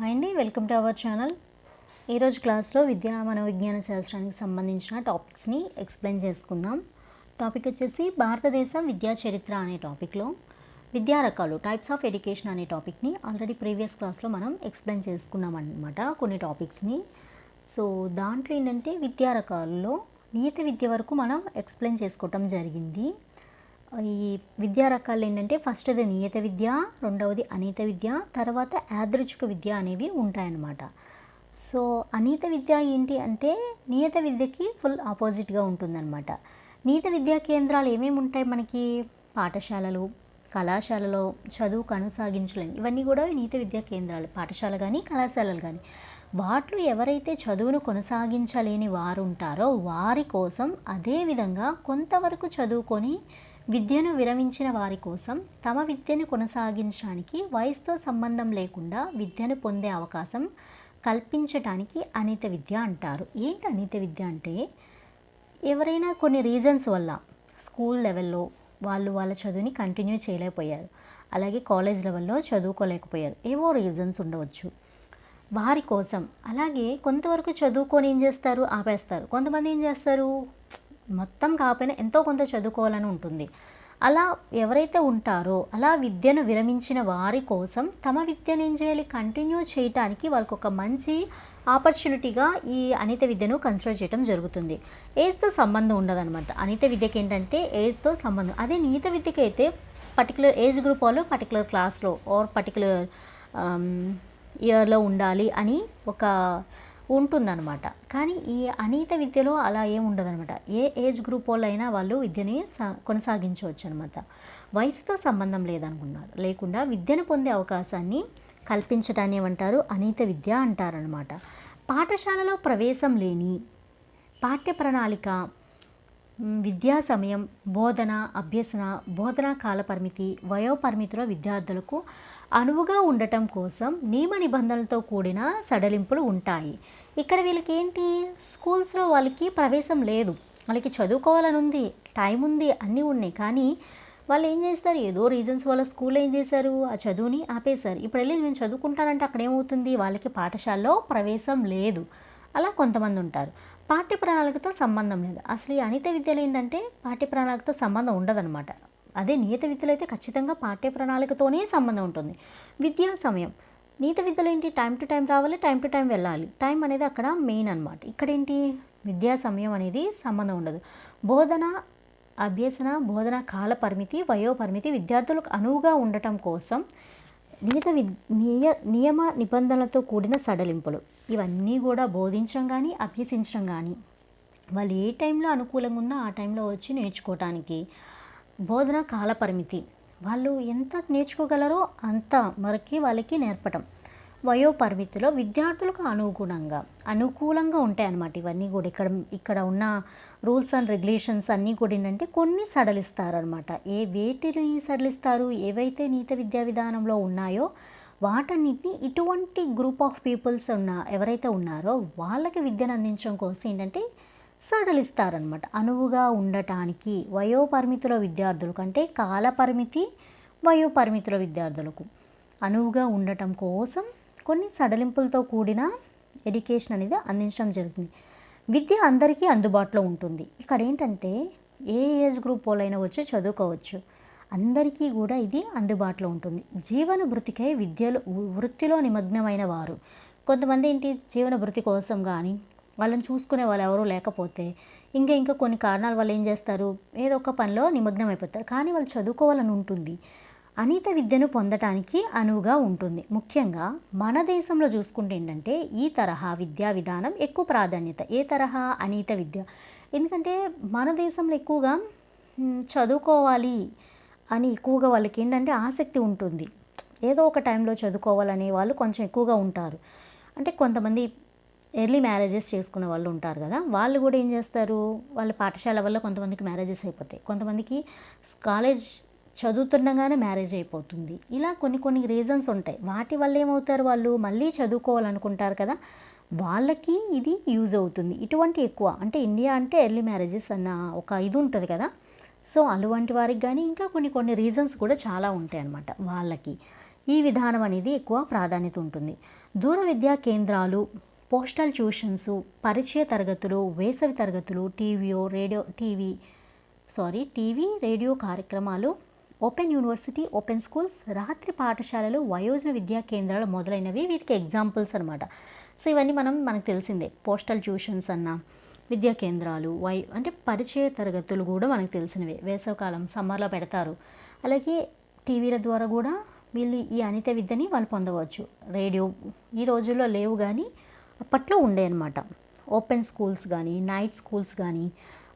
Hi అండి, welcome to our channel. ఈరోజు క్లాస్లో విద్యా మనోవిజ్ఞాన శాస్త్రానికి సంబంధించిన టాపిక్స్ని ఎక్స్ప్లెయిన్ చేసుకుందాం. టాపిక్ వచ్చేసి భారతదేశం విద్యా చరిత్ర అనే టాపిక్లో విద్యా రకాలు టైప్స్ ఆఫ్ ఎడ్యుకేషన్ అనే టాపిక్ని ఆల్రెడీ ప్రీవియస్ క్లాస్లో మనం ఎక్స్ప్లెయిన్ చేసుకున్నాం అన్నమాట కొన్ని టాపిక్స్ని. సో దాంట్లో ఏంటంటే విద్యా రకాల్లో నియత విద్య వరకు మనం ఎక్స్ప్లెయిన్ చేసుకోవటం జరిగింది. ఈ విద్యా రకాలు ఏంటంటే ఫస్ట్ది నియత విద్య, రెండవది అనీత విద్య, తర్వాత యాదృచ్ఛిక విద్య అనేవి ఉంటాయన్నమాట. సో అనీత విద్య ఏంటి అంటే నియత విద్యకి ఫుల్ ఆపోజిట్గా ఉంటుందన్నమాట. నియత విద్యా కేంద్రాలు ఏమేమి ఉంటాయి మనకి? పాఠశాలలు, కళాశాలలో చదువు కొనసాగించలేని ఇవన్నీ కూడా నియత విద్యా కేంద్రాలు. పాఠశాల కానీ కళాశాలలు కానీ వాటిలో ఎవరైతే చదువును కొనసాగించలేని వారు ఉంటారో వారి కోసం, అదేవిధంగా కొంతవరకు చదువుకొని విద్యను విరమించిన వారి కోసం తమ విద్యను కొనసాగించడానికి వయసుతో సంబంధం లేకుండా విద్యను పొందే అవకాశం కల్పించడానికి అనీత విద్య అంటారు. ఏంటి అనీత విద్య అంటే, ఎవరైనా కొన్ని రీజన్స్ వల్ల స్కూల్ లెవెల్లో వాళ్ళ చదువుని కంటిన్యూ చేయలేకపోయారు, అలాగే కాలేజ్ లెవెల్లో చదువుకోలేకపోయారు, ఏవో రీజన్స్ ఉండవచ్చు. వారి కోసం, అలాగే కొంతవరకు చదువుకొని ఏం చేస్తారు, ఆపేస్తారు. కొంతమంది ఏం చేస్తారు, మొత్తం కాకపోయినా ఎంతో కొంత చదువుకోవాలని ఉంటుంది. అలా ఎవరైతే ఉంటారో అలా విద్యను విరమించిన వారి కోసం తమ విద్యను ఏం చేయాలి, కంటిన్యూ చేయటానికి వాళ్ళకు ఒక మంచి ఆపర్చునిటీగా ఈ అనీత విద్యను కన్సిడర్ చేయడం జరుగుతుంది. ఏజ్తో సంబంధం ఉండదన్నమాట. అనీత విద్యకి ఏంటంటే ఏజ్తో సంబంధం. అదే నియత విద్యకి అయితే పర్టికులర్ ఏజ్ గ్రూప్ వాళ్ళు పర్టికులర్ క్లాస్లో ఆర్ పర్టికులర్ ఇయర్లో ఉండాలి అని ఒక ఉంటుందన్నమాట. కానీ ఈ అనీత విద్యలో అలా ఏమి ఉండదన్నమాట. ఏ ఏజ్ గ్రూప్ వాళ్ళైనా వాళ్ళు విద్యని కొనసాగించవచ్చు అనమాట. వయసుతో సంబంధం లేకుండా విద్యను పొందే అవకాశాన్ని కల్పించడాన్ని ఏమంటారు, అనీత విద్య అంటారనమాట. పాఠశాలలో ప్రవేశం లేని, పాఠ్య ప్రణాళిక, విద్యా సమయం, బోధన, అభ్యసన, బోధనా కాలపరిమితి, వయోపరిమితిలో విద్యార్థులకు అనువుగా ఉండటం కోసం నియమ నిబంధనలతో కూడిన సడలింపులు ఉంటాయి. ఇక్కడ వీళ్ళకి ఏంటి, స్కూల్స్లో వాళ్ళకి ప్రవేశం లేదు, వాళ్ళకి చదువుకోవాలని ఉంది, టైం ఉంది, అన్నీ ఉన్నాయి. కానీ వాళ్ళు ఏం చేస్తారు, ఏదో రీజన్స్ వల్ల స్కూల్లో ఏం చేశారు, ఆ చదువుని ఆపేశారు. ఇప్పుడు వెళ్ళి నేను చదువుకుంటానంటే అక్కడ ఏమవుతుంది, వాళ్ళకి పాఠశాలలో ప్రవేశం లేదు. అలా కొంతమంది ఉంటారు. పాఠ్య ప్రణాళికతో సంబంధం లేదు. అసలు ఈ అనీత విద్యలో ఏంటంటే పాఠ్య ప్రణాళికతో సంబంధం ఉండదన్నమాట. అదే నియత విద్యలో అయితే ఖచ్చితంగా పాఠ్య ప్రణాళికతోనే సంబంధం ఉంటుంది. విద్యా సమయం, నియత విద్యలో ఏంటి, టైం టు టైం రావాలి, టైం టు టైం వెళ్ళాలి. టైం అనేది అక్కడ మెయిన్ అనమాట. ఇక్కడ ఏంటి, విద్యా సమయం అనేది సంబంధం ఉండదు. బోధన, అభ్యసన, బోధన కాల పరిమితి, వయోపరిమితి విద్యార్థులకు అనువుగా ఉండటం కోసం నియమ నిబంధనలతో కూడిన సడలింపులు, ఇవన్నీ కూడా బోధించడం కానీ అభ్యసించడం కానీ వాళ్ళు ఏ టైంలో అనుకూలంగా ఉందో ఆ టైంలో వచ్చి నేర్చుకోవటానికి. బోధన కాల పరిమితి, వాళ్ళు ఎంత నేర్చుకోగలరో అంత వరకు వాళ్ళకి నేర్పటం. వయోపరిమితిలో విద్యార్థులకు అనుకూలంగా ఉంటాయి అన్నమాట. ఇవన్నీ కూడా ఇక్కడ ఉన్న రూల్స్ అండ్ రెగ్యులేషన్స్ అన్నీ కూడా ఏంటంటే కొన్ని సడలిస్తారనమాట. వేటిని సడలిస్తారు, ఏవైతే నీత విద్యా విధానంలో ఉన్నాయో వాటన్నిటిని ఇటువంటి గ్రూప్ ఆఫ్ పీపుల్స్ ఎవరైతే ఉన్నారో వాళ్ళకి విద్యను అందించడం కోసం ఏంటంటే సడలిస్తారనమాట. అనువుగా ఉండటానికి వయోపరిమితిలో విద్యార్థులకు, అంటే కాలపరిమితి వయోపరిమితిలో విద్యార్థులకు అనువుగా ఉండటం కోసం కొన్ని సడలింపులతో కూడిన ఎడ్యుకేషన్ అనేది అందించడం జరుగుతుంది. విద్య అందరికీ అందుబాటులో ఉంటుంది. ఇక్కడ ఏంటంటే ఏ ఏజ్ గ్రూప్ వాళ్ళైనా వచ్చి చదువుకోవచ్చు, అందరికీ కూడా ఇది అందుబాటులో ఉంటుంది. జీవన భృతికై వృత్తిలో నిమగ్నమైన వారు, కొంతమంది ఏంటి జీవన భృతి కోసం కానీ వాళ్ళని చూసుకునే వాళ్ళు ఎవరూ లేకపోతే ఇంకా కొన్ని కారణాల వల్ల ఏం చేస్తారు, ఏదో ఒక పనిలో నిమగ్నం అయిపోతారు. కానీ వాళ్ళు చదువుకోవాలని ఉంటుంది. అనీత విద్యను పొందటానికి అనువుగా ఉంటుంది. ముఖ్యంగా మన దేశంలో చూసుకుంటే ఏంటంటే ఈ తరహా విద్యా విధానం ఎక్కువ ప్రాధాన్యత. ఏ తరహా, అనీత విద్య. ఎందుకంటే మన దేశంలో ఎక్కువగా చదువుకోవాలి అని ఎక్కువగా వాళ్ళకి ఏంటంటే ఆసక్తి ఉంటుంది. ఏదో ఒక టైంలో చదువుకోవాలనే వాళ్ళు కొంచెం ఎక్కువగా ఉంటారు. అంటే కొంతమంది ఎర్లీ మ్యారేజెస్ చేసుకునే వాళ్ళు ఉంటారు కదా, వాళ్ళు కూడా ఏం చేస్తారు, వాళ్ళ పాఠశాల వల్ల కొంతమందికి మ్యారేజెస్ అయిపోతాయి, కొంతమందికి కాలేజ్ చదువుతుండగానే మ్యారేజ్ అయిపోతుంది. ఇలా కొన్ని రీజన్స్ ఉంటాయి. వాటి వల్ల ఏమవుతారు, వాళ్ళు మళ్ళీ చదువుకోవాలనుకుంటారు కదా, వాళ్ళకి ఇది యూజ్ అవుతుంది. ఇటువంటి ఎక్కువ అంటే ఇండియా అంటే ఎర్లీ మ్యారేజెస్ అన్న ఒక ఇది ఉంటుంది కదా. సో అటువంటి వారికి కానీ ఇంకా కొన్ని రీజన్స్ కూడా చాలా ఉంటాయి అన్నమాట వాళ్ళకి. ఈ విధానం అనేది ఎక్కువ ప్రాధాన్యత ఉంటుంది. దూర విద్యా కేంద్రాలు, పోస్టల్ ట్యూషన్స్, పరిచయ తరగతులు, వేసవి తరగతులు, టీవీ రేడియో కార్యక్రమాలు, ఓపెన్ యూనివర్సిటీ, ఓపెన్ స్కూల్స్, రాత్రి పాఠశాలలు, వయోజన విద్యా కేంద్రాలు మొదలైనవి వీటికి ఎగ్జాంపుల్స్ అనమాట. సో ఇవన్నీ మనకు తెలిసిందే. పోస్టల్ ట్యూషన్స్ అన్న, విద్యా కేంద్రాలు, అంటే పరిచయ తరగతులు కూడా మనకు తెలిసినవే. వేసవికాలం సమ్మర్లో పెడతారు. అలాగే టీవీల ద్వారా కూడా వీళ్ళు ఈ అనిత విద్యని వాళ్ళు పొందవచ్చు. రేడియో ఈ రోజుల్లో లేవు కానీ అప్పట్లో ఉండే అనమాట. ఓపెన్ స్కూల్స్ కానీ, నైట్ స్కూల్స్ కానీ,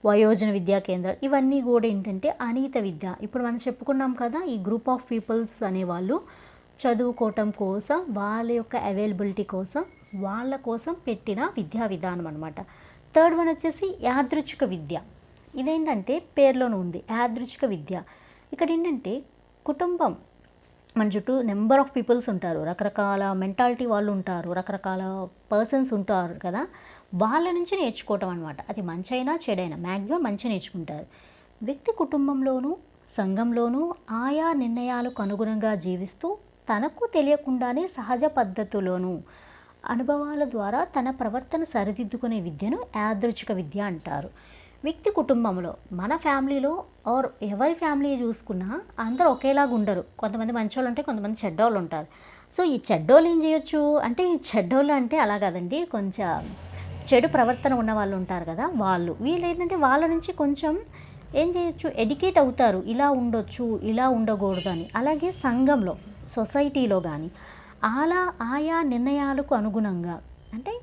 వయోజన విద్యా కేంద్రాలు, ఇవన్నీ కూడా ఏంటంటే అనిత విద్య. ఇప్పుడు మనం చెప్పుకున్నాం కదా, ఈ గ్రూప్ ఆఫ్ పీపుల్స్ అనేవాళ్ళు చదువుకోవటం కోసం, వాళ్ళ యొక్క అవైలబిలిటీ కోసం, వాళ్ళ కోసం పెట్టిన విద్యా విధానం అనమాట. థర్డ్ వన్ వచ్చేసి యాదృచ్ఛిక విద్య. ఇదేంటంటే పేర్లోనే ఉంది, యాదృచ్ఛిక విద్య. ఇక్కడ ఏంటంటే కుటుంబం, మన చుట్టూ నెంబర్ ఆఫ్ పీపుల్స్ ఉంటారు, రకరకాల మెంటాలిటీ వాళ్ళు ఉంటారు, రకరకాల పర్సన్స్ ఉంటారు కదా, వాళ్ళ నుంచి నేర్చుకోవటం అనమాట. అది మంచి అయినా చెడైనా మ్యాక్సిమం మంచి నేర్చుకుంటారు. వ్యక్తి కుటుంబంలోనూ సంఘంలోనూ ఆయా నిర్ణయాలకు అనుగుణంగా జీవిస్తూ తనకు తెలియకుండానే సహజ పద్ధతుల్లోనూ అనుభవాల ద్వారా తన ప్రవర్తన సరిదిద్దుకునే విద్యను యాదృచ్ఛిక విద్య అంటారు. వ్యక్తి కుటుంబంలో, మన ఫ్యామిలీలో ఆర్ ఎవరి ఫ్యామిలీ చూసుకున్నా అందరూ ఒకేలాగా ఉండరు. కొంతమంది మంచోళ్ళు ఉంటాయి, కొంతమంది చెడ్డోళ్ళు ఉంటారు. సో ఈ చెడ్డోళ్ళు ఏం చేయొచ్చు అంటే, ఈ చెడ్డోళ్ళు అంటే అలా కాదండి, కొంచెం చెడు ప్రవర్తన ఉన్న వాళ్ళు ఉంటారు కదా, వీళ్ళు ఏంటంటే వాళ్ళ నుంచి కొంచెం ఏం చేయొచ్చు, ఎడ్యుకేట్ అవుతారు, ఇలా ఉండొచ్చు, ఇలా ఉండకూడదు అని. అలాగే సంఘంలో, సొసైటీలో కానీ అలా ఆయా నిర్ణయాలకు అనుగుణంగా, అంటే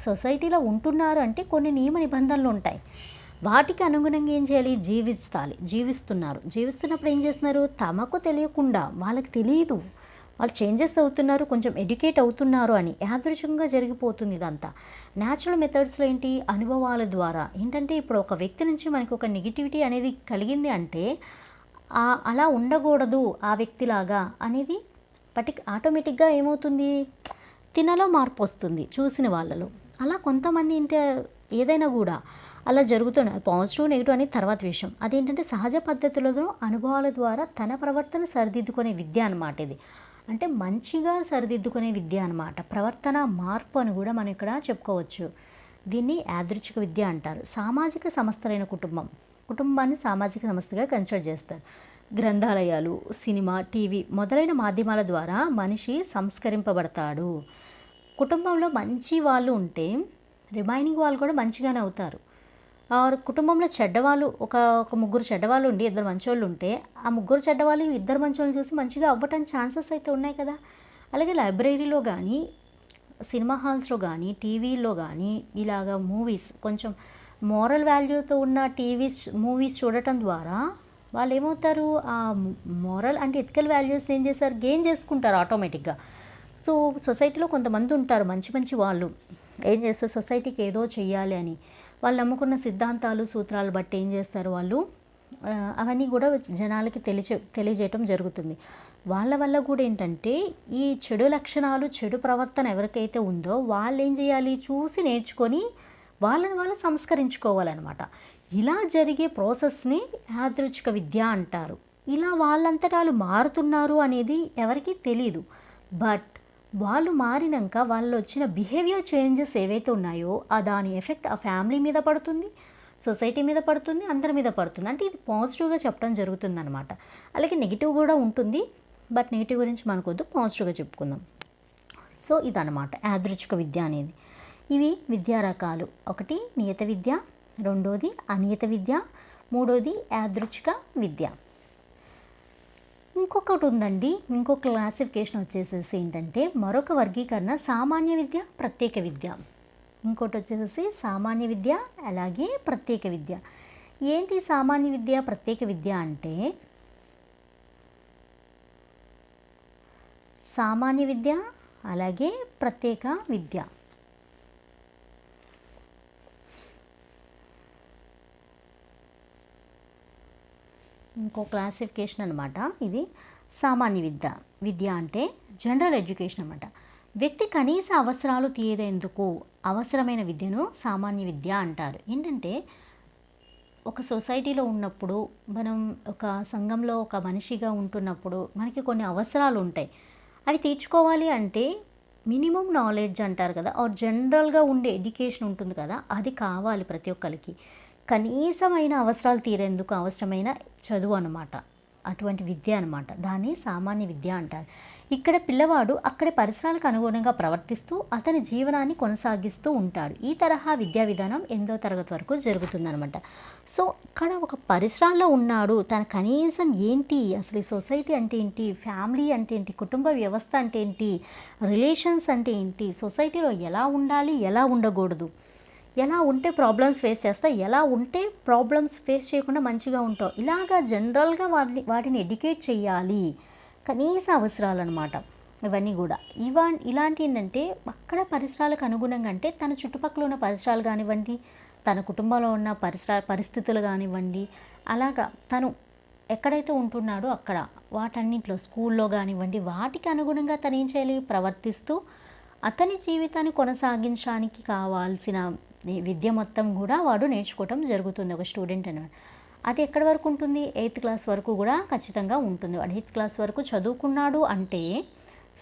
సొసైటీలో ఉంటున్నారు అంటే కొన్ని నియమ నిబంధనలు ఉంటాయి, వాటికి అనుగుణంగా ఏం చేయాలి, జీవిస్తున్నప్పుడు ఏం చేస్తున్నారు, తమకు తెలియకుండా, వాళ్ళకి తెలియదు, వాళ్ళు చేంజెస్ అవుతున్నారు, కొంచెం ఎడ్యుకేట్ అవుతున్నారు అని యాదృచ్ఛికంగా జరిగిపోతుంది ఇదంతా. న్యాచురల్ మెథడ్స్లో ఏంటి, అనుభవాల ద్వారా. ఏంటంటే ఇప్పుడు ఒక వ్యక్తి నుంచి మనకు ఒక నెగిటివిటీ అనేది కలిగింది అంటే అలా ఉండకూడదు ఆ వ్యక్తిలాగా అనేది ఆటోమేటిక్గా ఏమవుతుంది, తినలో మార్పు వస్తుంది చూసిన వాళ్ళలో. అలా కొంతమంది ఏంటి, ఏదైనా కూడా అలా జరుగుతుంది. పాజిటివ్ నెగిటివ్ అనేది తర్వాత విషయం. అదేంటంటే సహజ పద్ధతులలో అనుభవాల ద్వారా తన ప్రవర్తన సరిదిద్దుకునే విద్య అనమాట ఇది. అంటే మంచిగా సరిదిద్దుకునే విద్య అనమాట. ప్రవర్తన మార్పు అని కూడా మనం ఇక్కడ చెప్పుకోవచ్చు. దీన్ని యాదృచ్ఛిక విద్య అంటారు. సామాజిక సంస్థలైన కుటుంబాన్ని సామాజిక సంస్థగా కన్సిడర్ చేస్తారు. గ్రంథాలయాలు, సినిమా, టీవీ మొదలైన మాధ్యమాల ద్వారా మనిషి సంస్కరింపబడతాడు. కుటుంబంలో మంచి వాళ్ళు ఉంటే రిమైనింగ్ వాళ్ళు కూడా మంచిగానే అవుతారు. కుటుంబంలో చెడ్డవాళ్ళు, ఒక ముగ్గురు చెడ్డవాళ్ళు ఉండి ఇద్దరు మంచోళ్ళు ఉంటే, ఆ ముగ్గురు చెడ్డవాళ్ళు ఇద్దరు మంచోళ్ళని చూసి మంచిగా అవ్వటానికి ఛాన్సెస్ అయితే ఉన్నాయి కదా. అలాగే లైబ్రరీలో కానీ, సినిమా హాల్స్లో కానీ, టీవీలో కానీ ఇలాగా మూవీస్, కొంచెం మోరల్ వాల్యూతో ఉన్న మూవీస్ చూడటం ద్వారా వాళ్ళు ఏమవుతారు, ఆ మోరల్ అంటే ఎథికల్ వాల్యూస్ ఏం చేస్తారు, గెయిన్ చేసుకుంటారు ఆటోమేటిక్గా. సో సొసైటీలో కొంతమంది ఉంటారు మంచి వాళ్ళు, ఏం చేస్తారు, సొసైటీకి ఏదో చెయ్యాలి అని వాళ్ళు నమ్ముకున్న సిద్ధాంతాలు, సూత్రాలు బట్టి ఏం చేస్తారు వాళ్ళు, అవన్నీ కూడా జనాలకి తెలియజేయటం జరుగుతుంది. వాళ్ళ వల్ల కూడా ఏంటంటే ఈ చెడు లక్షణాలు, చెడు ప్రవర్తన ఎవరికైతే ఉందో వాళ్ళు ఏం చేయాలి, చూసి నేర్చుకొని వాళ్ళు సంస్కరించుకోవాలన్నమాట. ఇలా జరిగే ప్రాసెస్ని యాదృచ్ఛిక విద్య అంటారు. ఇలా వాళ్ళంతటా వాళ్ళు మారుతున్నారు అనేది ఎవరికీ తెలీదు. బట్ వాళ్ళు మారినాక వాళ్ళు వచ్చిన బిహేవియర్ చేంజెస్ ఏవైతే ఉన్నాయో దాని ఎఫెక్ట్ ఆ ఫ్యామిలీ మీద పడుతుంది, సొసైటీ మీద పడుతుంది, అందరి మీద పడుతుంది. అంటే ఇది పాజిటివ్గా చెప్పడం జరుగుతుంది అనమాట. అలాగే నెగిటివ్ కూడా ఉంటుంది, బట్ నెగిటివ్ గురించి మనకొద్దు, పాజిటివ్గా చెప్పుకుందాం. సో ఇదన్నమాట యాదృచ్ఛిక విద్య అనేది. ఇవి విద్యా రకాలు. ఒకటి నియత విద్య, రెండోది అనియత విద్య, మూడోది యాదృచ్ఛిక విద్య. ఇంకొకటి ఉందండి, ఇంకొక క్లాసిఫికేషన్ వచ్చేసేసి ఏంటంటే మరొక వర్గీకరణ సామాన్య విద్య, ప్రత్యేక విద్య. ఇంకోటి వచ్చేసి సామాన్య విద్య అలాగే ప్రత్యేక విద్య. ఏంటి సామాన్య విద్య, ప్రత్యేక విద్య అంటే, సామాన్య విద్య అలాగే ప్రత్యేక విద్య. ఇంకో క్లాసిఫికేషన్ అనమాట ఇది. సామాన్య విద్య అంటే జనరల్ ఎడ్యుకేషన్ అనమాట. వ్యక్తి కనీస అవసరాలు తీరేందుకు అవసరమైన విద్యను సామాన్య విద్య అంటారు. ఏంటంటే ఒక సొసైటీలో ఉన్నప్పుడు, మనం ఒక సంఘంలో ఒక మనిషిగా ఉంటున్నప్పుడు మనకి కొన్ని అవసరాలు ఉంటాయి. అవి తీర్చుకోవాలి అంటే మినిమం నాలెడ్జ్ అంటారు కదా, ఆర్ జనరల్గా ఉండే ఎడ్యుకేషన్ ఉంటుంది కదా, అది కావాలి ప్రతి ఒక్కరికి. కనీసమైన అవసరాలు తీరేందుకు అవసరమైన చదువు అనమాట, అటువంటి విద్య అనమాట. దాన్ని సామాన్య విద్య అంటారు. ఇక్కడ పిల్లవాడు అక్కడి పరిసరాలకు అనుగుణంగా ప్రవర్తిస్తూ అతని జీవనాన్ని కొనసాగిస్తూ ఉంటాడు. ఈ తరహా విద్యా విధానం 8వ తరగతి వరకు జరుగుతుందనమాట. సో ఇక్కడ ఒక పరిసరాల్లో ఉన్నాడు, తన కనీసం ఏంటి, అసలు ఈ సొసైటీ అంటే ఏంటి, ఫ్యామిలీ అంటే ఏంటి, కుటుంబ వ్యవస్థ అంటే ఏంటి, రిలేషన్స్ అంటే ఏంటి, సొసైటీలో ఎలా ఉండాలి, ఎలా ఉండకూడదు, ఎలా ఉంటే ప్రాబ్లమ్స్ ఫేస్ చేస్తా, ఎలా ఉంటే ప్రాబ్లమ్స్ ఫేస్ చేయకుండా మంచిగా ఉంటావు, ఇలాగా జనరల్గా వాటిని ఎడ్యుకేట్ చేయాలి. కనీస అవసరాలు అనమాట ఇవన్నీ కూడా. ఇలాంటి ఏంటంటే అక్కడ పరిసరాలకు అనుగుణంగా, అంటే తన చుట్టుపక్కల ఉన్న పరిసరాలు కానివ్వండి, తన కుటుంబంలో ఉన్న పరిస్థితులు కానివ్వండి, అలాగా తను ఎక్కడైతే ఉంటున్నాడో అక్కడ వాటన్నింటిలో, స్కూల్లో కానివ్వండి, వాటికి అనుగుణంగా తను ఏం చేయాలి, ప్రవర్తిస్తూ అతని జీవితాన్ని కొనసాగించడానికి కావాల్సిన విద్య మొత్తం కూడా వాడు నేర్చుకోవటం జరుగుతుంది ఒక స్టూడెంట్ అన్నమాట. అది ఎక్కడి వరకు ఉంటుంది, 8th క్లాస్ వరకు కూడా ఖచ్చితంగా ఉంటుంది. వాడు 8th క్లాస్ వరకు చదువుకున్నాడు అంటే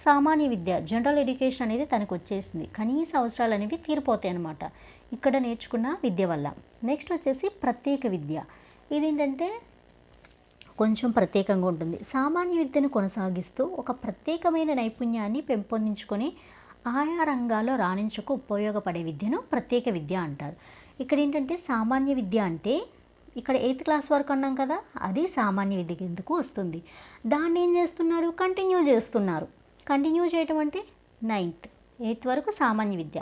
సామాన్య విద్య, జనరల్ ఎడ్యుకేషన్ అనేది తనకు వచ్చేసింది. కనీస అవసరాలు అనేవి తీరిపోతాయి అన్నమాట ఇక్కడ నేర్చుకున్న విద్య వల్ల. నెక్స్ట్ వచ్చేసి ప్రత్యేక విద్య. ఇదేంటంటే కొంచెం ప్రత్యేకంగా ఉంటుంది. సామాన్య విద్యను కొనసాగిస్తూ ఒక ప్రత్యేకమైన నైపుణ్యాన్ని పెంపొందించుకొని ఆయా రంగాల్లో రాణించకు ఉపయోగపడే విద్యను ప్రత్యేక విద్య అంటారు. ఇక్కడ ఏంటంటే సామాన్య విద్య అంటే ఇక్కడ 8th క్లాస్ వరకు అన్నాం కదా, అది సామాన్య విద్య కిందకు వస్తుంది. దాన్ని ఏం చేస్తున్నారు, కంటిన్యూ చేస్తున్నారు. కంటిన్యూ చేయటం అంటే 8th వరకు సామాన్య విద్య,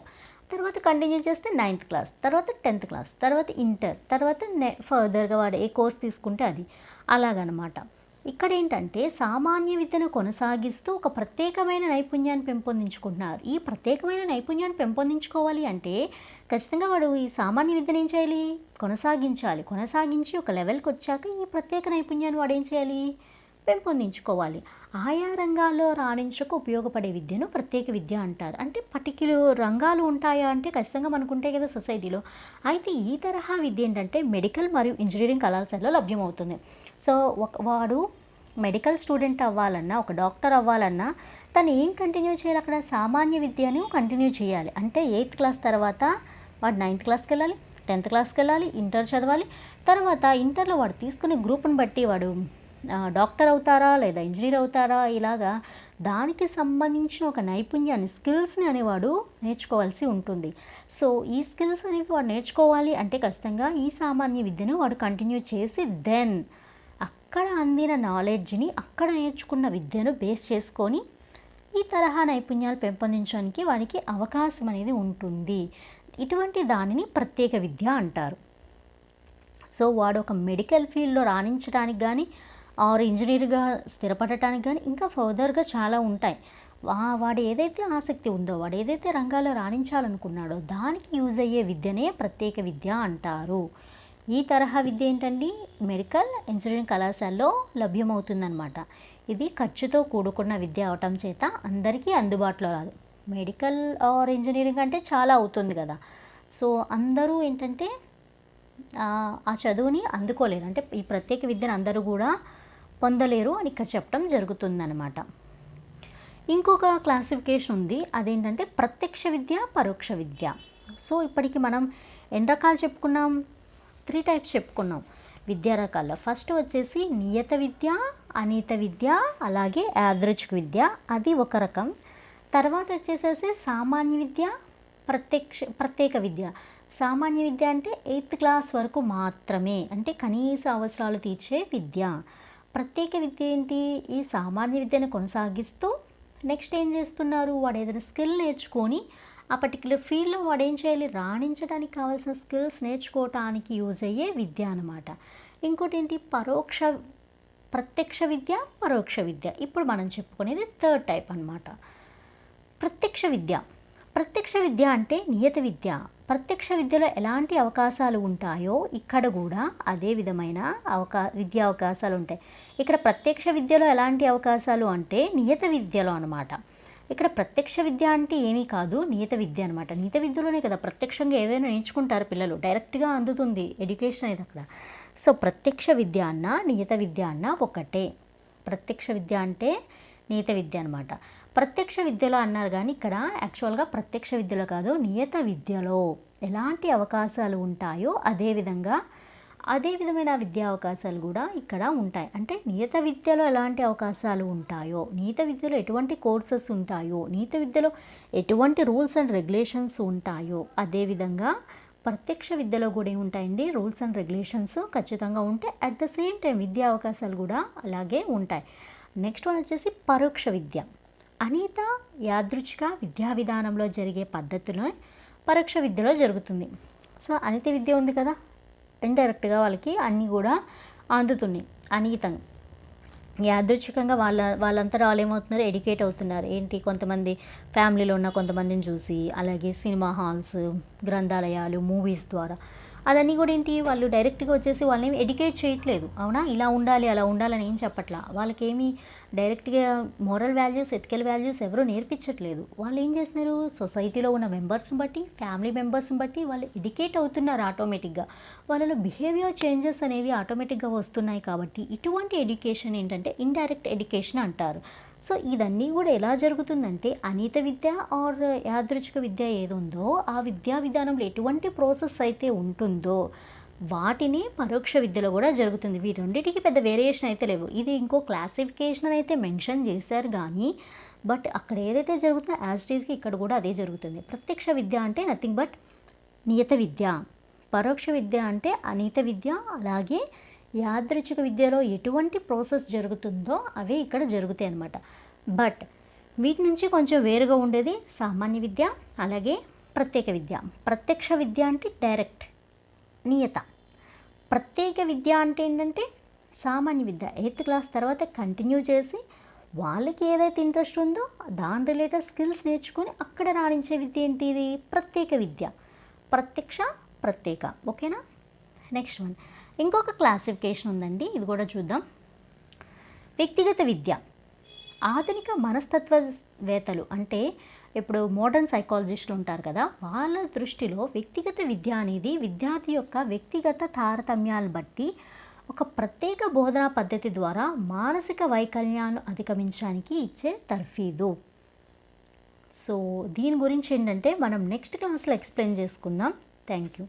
తర్వాత కంటిన్యూ చేస్తే 9th క్లాస్, తర్వాత 10th క్లాస్, తర్వాత ఇంటర్, తర్వాత ఫర్దర్గా వాడు ఏ కోర్స్ తీసుకుంటే అది, అలాగనమాట. ఇక్కడ ఏంటంటే సామాన్య విద్యను కొనసాగిస్తూ ఒక ప్రత్యేకమైన నైపుణ్యాన్ని పెంపొందించుకుంటున్నారు. ఈ ప్రత్యేకమైన నైపుణ్యాన్ని పెంపొందించుకోవాలి అంటే ఖచ్చితంగా వాడు ఈ సామాన్య విద్యను ఏం చేయాలి, కొనసాగించాలి. కొనసాగించి ఒక లెవెల్కి వచ్చాక ఈ ప్రత్యేక నైపుణ్యాన్ని వాడు ఏం చేయాలి, పెంపొందించుకోవాలి. ఆయా రంగాల్లో రాణించకు ఉపయోగపడే విద్యను ప్రత్యేక విద్య అంటారు. అంటే పర్టిక్యులర్ రంగాలు ఉంటాయా అంటే ఖచ్చితంగా మనకు ఉంటాయి కదా సొసైటీలో. అయితే ఈ తరహా విద్య ఏంటంటే మెడికల్ మరియు ఇంజనీరింగ్ కళాశాలలో లభ్యమవుతుంది. సో వాడు మెడికల్ స్టూడెంట్ అవ్వాలన్నా, ఒక డాక్టర్ అవ్వాలన్నా తను ఏం కంటిన్యూ చేయాలి, అక్కడ సామాన్య విద్యను కంటిన్యూ చేయాలి. అంటే 8th క్లాస్ తర్వాత వాడు 9th క్లాస్కి వెళ్ళాలి, 10th క్లాస్కి వెళ్ళాలి, ఇంటర్ చదవాలి. తర్వాత ఇంటర్లో వాడు తీసుకునే గ్రూప్ని బట్టి వాడు డాక్టర్ అవుతారా లేదా ఇంజనీర్ అవుతారా, ఇలాగా దానికి సంబంధించిన ఒక నైపుణ్యాన్ని, స్కిల్స్ని అనేవాడు నేర్చుకోవాల్సి ఉంటుంది. సో ఈ స్కిల్స్ అనేవి వాడు నేర్చుకోవాలి అంటే ఖచ్చితంగా ఈ సామాన్య విద్యను వాడు కంటిన్యూ చేసి దెన్ అక్కడ అందిన నాలెడ్జ్ని, అక్కడ నేర్చుకున్న విద్యను బేస్ చేసుకొని ఈ తరహా నైపుణ్యాలు పెంపొందించడానికి వానికి అవకాశం అనేది ఉంటుంది. ఇటువంటి దానిని ప్రత్యేక విద్య అంటారు. సో వాడు ఒక మెడికల్ ఫీల్డ్లో రాణించడానికి కానీ, ఆర్ ఇంజనీర్గా స్థిరపడటానికి కానీ ఇంకా ఫర్దర్గా చాలా ఉంటాయి. వాడు ఏదైతే ఆసక్తి ఉందో, వాడు ఏదైతే రంగాల్లో రాణించాలనుకున్నాడో దానికి యూజ్ అయ్యే విద్యనే ప్రత్యేక విద్య అంటారు. ఈ తరహా విద్య ఏంటండి, మెడికల్ ఇంజనీరింగ్ కళాశాలలో లభ్యమవుతుందన్నమాట. ఇది ఖర్చుతో కూడుకున్న విద్య అవటం చేత అందరికీ అందుబాటులో రాదు. మెడికల్ ఆర్ ఇంజనీరింగ్ అంటే చాలా అవుతుంది కదా, సో అందరూ ఏంటంటే ఆ చదువుని అందుకోలేరు, అంటే ఈ ప్రత్యేక విద్యను అందరూ కూడా పొందలేరు అని ఇక్కడ చెప్పడం జరుగుతుందన్నమాట. ఇంకొక క్లాసిఫికేషన్ ఉంది, అదేంటంటే ప్రత్యక్ష విద్య, పరోక్ష విద్య. సో ఇప్పటికి మనం ఎన్ని రకాలు చెప్పుకున్నాం, 3 టైప్స్ చెప్పుకున్నాం విద్యా రకాల్లో. ఫస్ట్ వచ్చేసి నియత విద్య, అనీత విద్య, అలాగే యాదృచ్ఛిక విద్య, అది ఒక రకం. తర్వాత వచ్చేసేసి సామాన్య విద్య, ప్రత్యేక విద్య. సామాన్య విద్య అంటే 8th క్లాస్ వరకు మాత్రమే, అంటే కనీస అవసరాలు తీర్చే విద్య. ప్రత్యేక విద్య ఏంటి, ఈ సామాన్య విద్యను కొనసాగిస్తూ నెక్స్ట్ ఏం చేస్తున్నారు, వాడు ఏదైనా స్కిల్ నేర్చుకొని ఆ పర్టికులర్ ఫీల్డ్లో వాడు ఏం చేయాలి, రాణించడానికి కావాల్సిన స్కిల్స్ నేర్చుకోవటానికి యూజ్ అయ్యే విద్య అన్నమాట. ఇంకోటి ఏంటి, ప్రత్యక్ష విద్య, పరోక్ష విద్య. ఇప్పుడు మనం చెప్పుకునేది 3rd టైప్ అన్నమాట, ప్రత్యక్ష విద్య. ప్రత్యక్ష విద్య అంటే నియత విద్య. ప్రత్యక్ష విద్యలో ఎలాంటి అవకాశాలు ఉంటాయో ఇక్కడ కూడా అదే విధమైన విద్యా అవకాశాలు ఉంటాయి. ఇక్కడ ప్రత్యక్ష విద్యలో ఎలాంటి అవకాశాలు అంటే నియత విద్యలో అనమాట. ఇక్కడ ప్రత్యక్ష విద్య అంటే ఏమీ కాదు, నియత విద్య అనమాట. నియత విద్యలోనే కదా ప్రత్యక్షంగా ఏదైనా నేర్చుకుంటారు పిల్లలు, డైరెక్ట్గా అందుతుంది ఎడ్యుకేషన్ అనేది అక్కడ. సో ప్రత్యక్ష విద్య అన్న నియత విద్య అన్న ఒకటే. ప్రత్యక్ష విద్య అంటే నియత విద్య అనమాట. ప్రత్యక్ష విద్యలో అన్నారు కానీ ఇక్కడ యాక్చువల్గా ప్రత్యక్ష విద్యలో కాదు, నియత విద్యలో ఎలాంటి అవకాశాలు ఉంటాయో అదే విధమైన విద్యా అవకాశాలు కూడా ఇక్కడ ఉంటాయి. అంటే నియత విద్యలో ఎలాంటి అవకాశాలు ఉంటాయో, నియత విద్యలో ఎటువంటి కోర్సెస్ ఉంటాయో, నియత విద్యలో ఎటువంటి రూల్స్ అండ్ రెగ్యులేషన్స్ ఉంటాయో, అదేవిధంగా ప్రత్యక్ష విద్యలో కూడా ఏముంటాయండి, రూల్స్ అండ్ రెగ్యులేషన్స్ ఖచ్చితంగా ఉంటాయి. అట్ ద సేమ్ టైం విద్యా అవకాశాలు కూడా అలాగే ఉంటాయి. నెక్స్ట్ వన్ వచ్చేసి పరోక్ష విద్య. అనియత యాదృచ్ఛిక విద్యా విధానంలో జరిగే పద్ధతిలో పరోక్ష విద్యలో జరుగుతుంది. సో అనియత విద్య ఉంది కదా, ఇండైరెక్ట్గా వాళ్ళకి అన్నీ కూడా అందుతున్నాయి. అనియతంగా యాదృచ్ఛికంగా వాళ్ళంతా వాళ్ళు ఏమవుతున్నారు, ఎడ్యుకేట్ అవుతున్నారు. ఏంటి, కొంతమంది ఫ్యామిలీలో ఉన్న కొంతమందిని చూసి, అలాగే సినిమా హాల్స్, గ్రంథాలయాలు, మూవీస్ ద్వారా అదన్నీ కూడా ఏంటి, వాళ్ళు డైరెక్ట్గా వచ్చేసి వాళ్ళని ఎడ్యుకేట్ చేయట్లేదు. అవునా, ఇలా ఉండాలి అలా ఉండాలని ఏం చెప్పట్లా. వాళ్ళకేమి డైరెక్ట్గా మోరల్ వాల్యూస్, ఎథికల్ వాల్యూస్ ఎవరూ నేర్పించట్లేదు. వాళ్ళు ఏం చేస్తున్నారు, సొసైటీలో ఉన్న మెంబర్స్ని బట్టి, ఫ్యామిలీ మెంబర్స్ని బట్టి వాళ్ళు ఎడ్యుకేట్ అవుతున్నారు. ఆటోమేటిక్గా వాళ్ళలో బిహేవియర్ చేంజెస్ అనేవి ఆటోమేటిక్గా వస్తున్నాయి. కాబట్టి ఇటువంటి ఎడ్యుకేషన్ ఏంటంటే ఇండైరెక్ట్ ఎడ్యుకేషన్ అంటారు. సో ఇదన్నీ కూడా ఎలా జరుగుతుందంటే, అనియత విద్య ఆర్ యాదృచ్ఛిక విద్య ఏది ఉందో ఆ విద్యా విధానంలో ఎటువంటి ప్రాసెస్ అయితే ఉంటుందో వాటిని పరోక్ష విద్యలో కూడా జరుగుతుంది. వీటి రెండింటికి పెద్ద వేరియేషన్ అయితే లేవు. ఇది ఇంకో క్లాసిఫికేషన్ అయితే మెన్షన్ చేశారు కానీ, బట్ అక్కడ ఏదైతే జరుగుతుందో యాజ్ ఇట్ ఈజ్కి ఇక్కడ కూడా అదే జరుగుతుంది. ప్రత్యక్ష విద్య అంటే నథింగ్ బట్ నియత విద్య, పరోక్ష విద్య అంటే అనియత విద్య. అలాగే యాదృచ్ఛిక విద్యలో ఎటువంటి ప్రాసెస్ జరుగుతుందో అవే ఇక్కడ జరుగుతాయి అన్నమాట. బట్ వీటి నుంచి కొంచెం వేరుగా ఉండేది సామాన్య విద్య, అలాగే ప్రత్యేక విద్య. ప్రత్యక్ష విద్య అంటే డైరెక్ట్ నియత. ప్రత్యేక విద్య అంటే ఏంటంటే సామాన్య విద్య 8th క్లాస్ తర్వాత కంటిన్యూ చేసి వాళ్ళకి ఏదైతే ఇంట్రెస్ట్ ఉందో దాని రిలేటెడ్ స్కిల్స్ నేర్చుకొని అక్కడ రాణించే విద్య ఏంటి, ఇది ప్రత్యేక విద్య. ప్రత్యక్ష, ప్రత్యేక. ఓకేనా. నెక్స్ట్ వన్ ఇంకొక క్లాసిఫికేషన్ ఉందండి, ఇది కూడా చూద్దాం. వ్యక్తిగత విద్య. ఆధునిక మనస్తత్వవేత్తలు అంటే ఇప్పుడు మోడర్న్ సైకాలజిస్టులు ఉంటారు కదా, వాళ్ళ దృష్టిలో వ్యక్తిగత విద్య అనేది విద్యార్థి యొక్క వ్యక్తిగత తారతమ్యాలను బట్టి ఒక ప్రత్యేక బోధనా పద్ధతి ద్వారా మానసిక వైకల్యాలను అధిగమించడానికి ఇచ్చే తర్ఫీదు. సో దీని గురించి ఏంటంటే మనం నెక్స్ట్ క్లాస్లో ఎక్స్ప్లెయిన్ చేసుకుందాం. Thank you.